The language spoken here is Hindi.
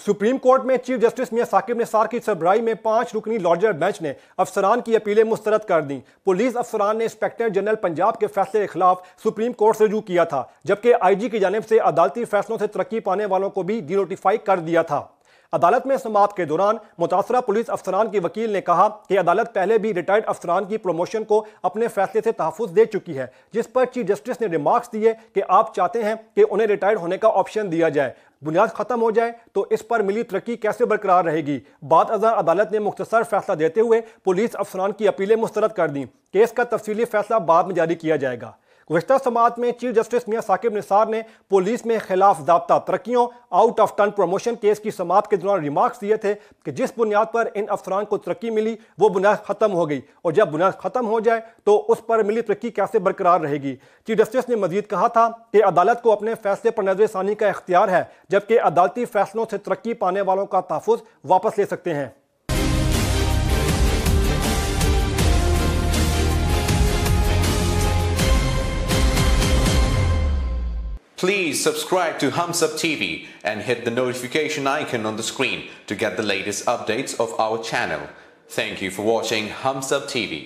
सुप्रीम कोर्ट में चीफ जस्टिस मियां साकिब निसार की सरबराही में 5 रुकनी लॉर्जर बेंच ने अफसरान की अपीलें मुस्तरद कर दी। पुलिस अफसरान ने इंस्पेक्टर जनरल पंजाब के फैसले के खिलाफ सुप्रीम कोर्ट से रुजू किया था, जबकि आईजी की जानिब से अदालती फैसलों से तरक्की पाने वालों को भी डिनोटिफाई कर दिया था। अदालत में समाअत के दौरान मुतासरा पुलिस अफसरान की वकील ने कहा कि अदालत पहले भी रिटायर्ड अफसरान की प्रमोशन को अपने फैसले से तहफ़्फ़ुज़ दे चुकी है, जिस पर चीफ जस्टिस ने रिमार्क्स दिए कि आप चाहते हैं कि उन्हें रिटायर्ड होने का ऑप्शन दिया जाए। बुनियाद खत्म हो जाए तो इस पर मिली तरक्की कैसे बरकरार रहेगी। बाद अज़ां अदालत ने मुख्तसर फैसला देते हुए पुलिस अफसरान की अपीलें मुस्तरद कर दी। केस का तफसीली फैसला बाद में जारी किया जाएगा। गुज़श्ता समाअत में चीफ जस्टिस मियां साकिब निसार ने पुलिस में खिलाफ ज़ाब्ता तरक्कियों out of turn promotion case की समाअत के दौरान रिमार्क्स दिए थे कि जिस बुनियाद पर इन अफसरान को तरक्की मिली वो बुनियाद खत्म हो गई, और जब बुनियाद खत्म हो जाए तो उस पर मिली तरक्की कैसे बरकरार रहेगी। चीफ जस्टिस ने मजीद कहा था कि अदालत को अपने फैसले पर नज़रसानी का इख्तियार है, जबकि अदालती फैसलों से तरक्की पाने वालों का तहफ़्फ़ुज़ वापस ले सकते हैं। Please subscribe to Hums Up TV and hit the notification icon on the screen to get the latest updates of our channel. Thank you for watching Hums Up TV.